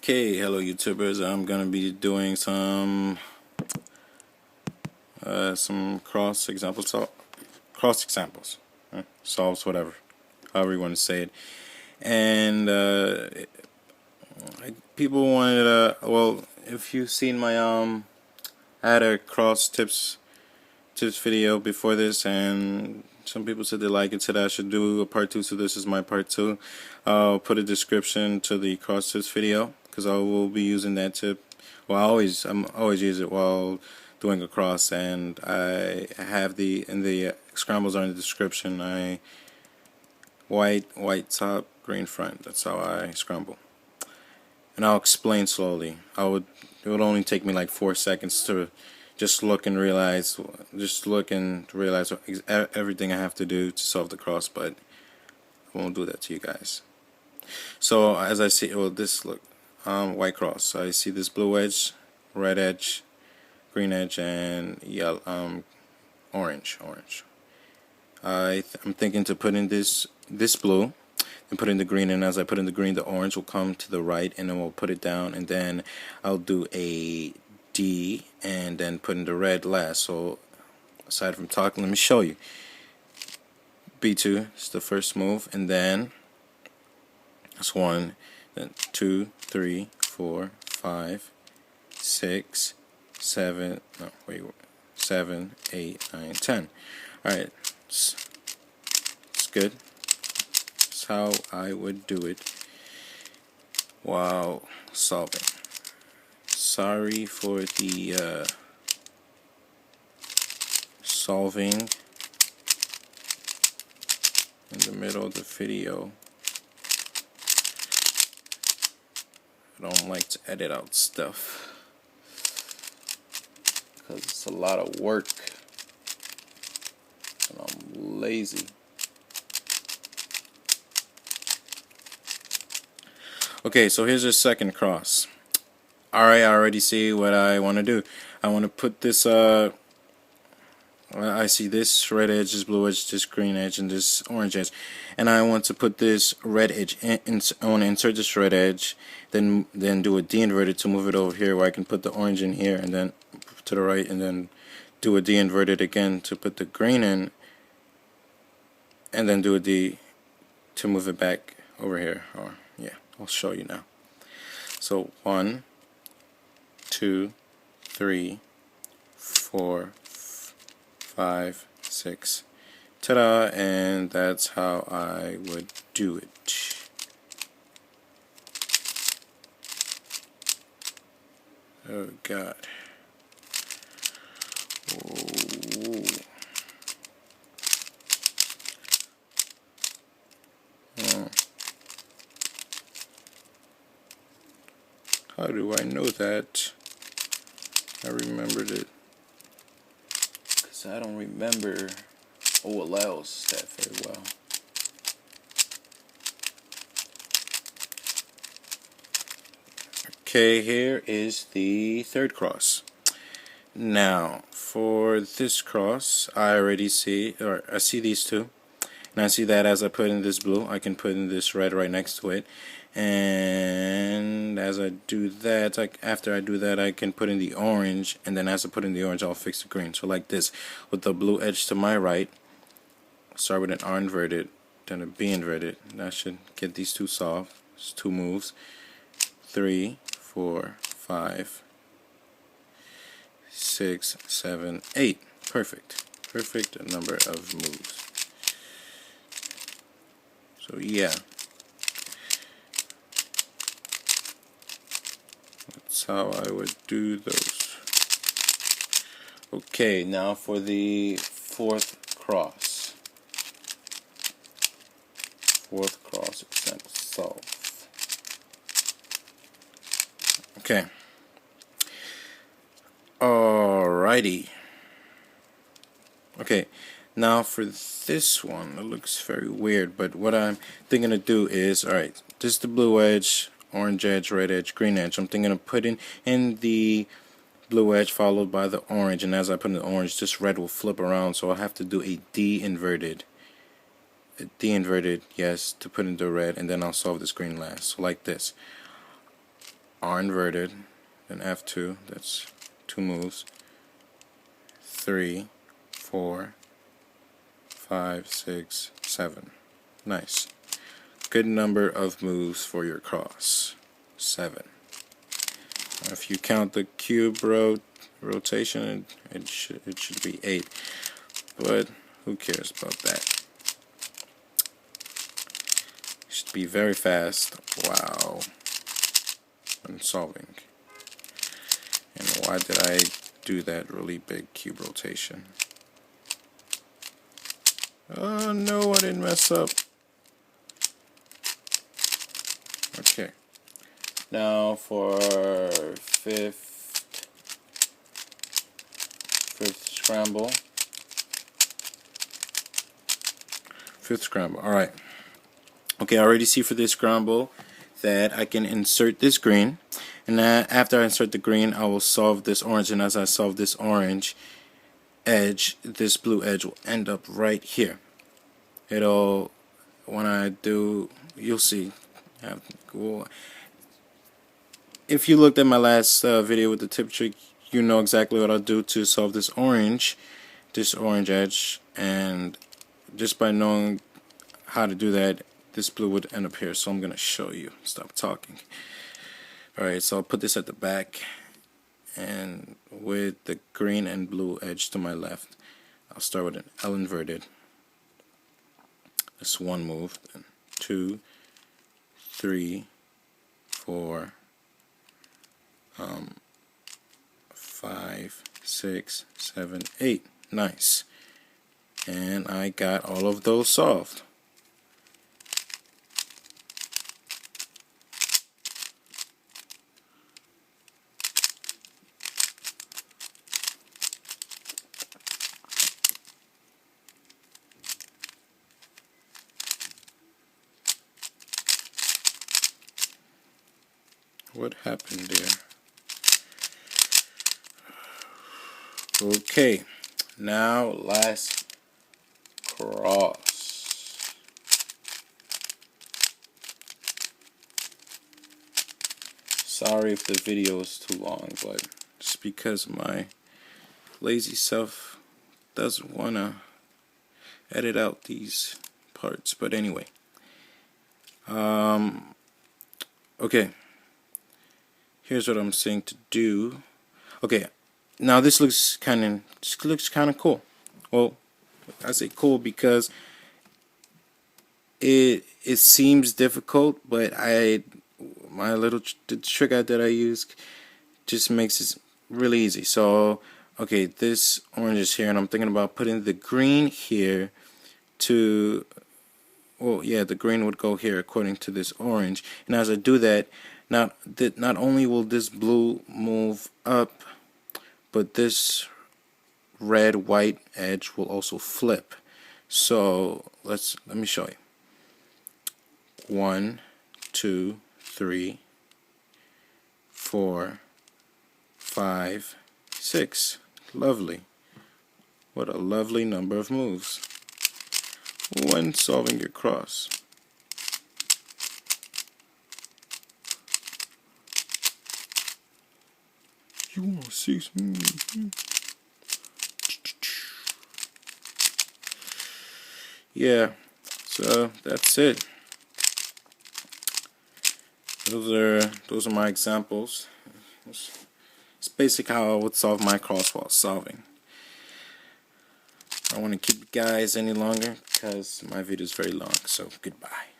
Okay, hello YouTubers. I'm gonna be doing some cross examples, solves, whatever, however you want to say it. And people wanted well, if you've seen my I had a cross tips video before this, and some people said they like it, said I should do a part 2, so this is my part 2. I'll put a description to the cross tips video because I will be using that tip. Well, I'm always use it while doing a cross, and I have the scrambles are in the description. White top, green front. That's how I scramble, and I'll explain slowly. It would only take me like 4 seconds to just look and realize everything I have to do to solve the cross, but I won't do that to you guys. So as I see, white cross. So I see this blue edge, red edge, green edge, and yellow, orange. I'm thinking to put in this blue and put in the green, and as I put in the green, the orange will come to the right, and then we'll put it down, and then I'll do a D and then put in the red last. So aside from talking, let me show you. B2 is the first move, and then that's 1, then 2, 3, 4, 5, 6, 7, 8, 9, 10. Alright, it's good. That's how I would do it while solving. Sorry for the solving in the middle of the video. I don't like to edit out stuff because it's a lot of work and I'm lazy. Okay, so here's your second cross. Alright, I already see what I want to do. I want to put this, I see this red edge, this blue edge, this green edge, and this orange edge. And I want to put this red edge I want to insert this red edge, then do a D inverted to move it over here where I can put the orange in here, and then to the right, and then do a D inverted again to put the green in, and then do a D to move it back over here. Or yeah, I'll show you now. So 1, 2, 3, 4, 5, 6. Ta-da! And that's how I would do it. Oh God. Oh. Oh. How do I know that? I remembered it. Because I don't remember OLLs that very well. Okay, here is the third cross. Now, for this cross, I see these two. And I see that as I put in this blue, I can put in this red right next to it. And as I do that, after I do that, I can put in the orange, and then as I put in the orange, I'll fix the green. So like this, with the blue edge to my right, start with an R inverted, then a B inverted. That should get these two solved. It's 2 moves. 3, 4, 5, 6, 7, 8. Perfect number of moves. So yeah, that's how I would do those. Okay, now for the fourth cross. Fourth cross example solve. Okay. Alrighty. Okay. Now for this one, it looks very weird, but what I'm thinking to do is, alright, this is the blue edge, orange edge, red edge, green edge. I'm thinking of putting in the blue edge followed by the orange, and as I put in the orange, this red will flip around, so I'll have to do a D inverted. A D inverted, yes, to put in the red, and then I'll solve this green last. So like this. R inverted, then F2, that's 2 moves, 3, 4, 5, 6, 7. Nice. Good number of moves for your cross. 7. If you count the cube rotation, it should be 8. But who cares about that? Should be very fast. Wow. I'm solving. And why did I do that really big cube rotation? Oh no, I didn't mess up. Okay. Now for fifth scramble. Fifth scramble. Alright. Okay, I already see for this scramble that I can insert this green, and after I insert the green, I will solve this orange, and as I solve this orange edge, this blue edge will end up right here. It'll, when I do, you'll see. If you looked at my last video with the tip trick, you know exactly what I'll do to solve this orange edge, and just by knowing how to do that, this blue would end up here. So I'm gonna show you. Stop talking. Alright, so I'll put this at the back, and with the green and blue edge to my left, I'll start with an L inverted. That's 1 move, then 2, 3, 4, 5, 6, 7, 8. Nice. And I got all of those solved. What happened there? Okay, now last cross. Sorry if the video is too long, but it's because my lazy self doesn't want to edit out these parts. But anyway, okay. Here's what I'm saying to do. Okay, now this looks kind of cool. Well, I say cool because it seems difficult, but my little the trick that I use just makes it really easy. So okay, this orange is here, and I'm thinking about putting the green here to, well, yeah, the green would go here according to this orange. And as I do that, not only will this blue move up, but this red white edge will also flip. So let me show you. 1, 2, 3, 4, 5, 6. Lovely. What a lovely number of moves when solving your cross. You want to see some? Yeah, so that's it. Those are my examples. It's basically how I would solve my cross while solving. I don't want to keep you guys any longer because my video is very long. So goodbye.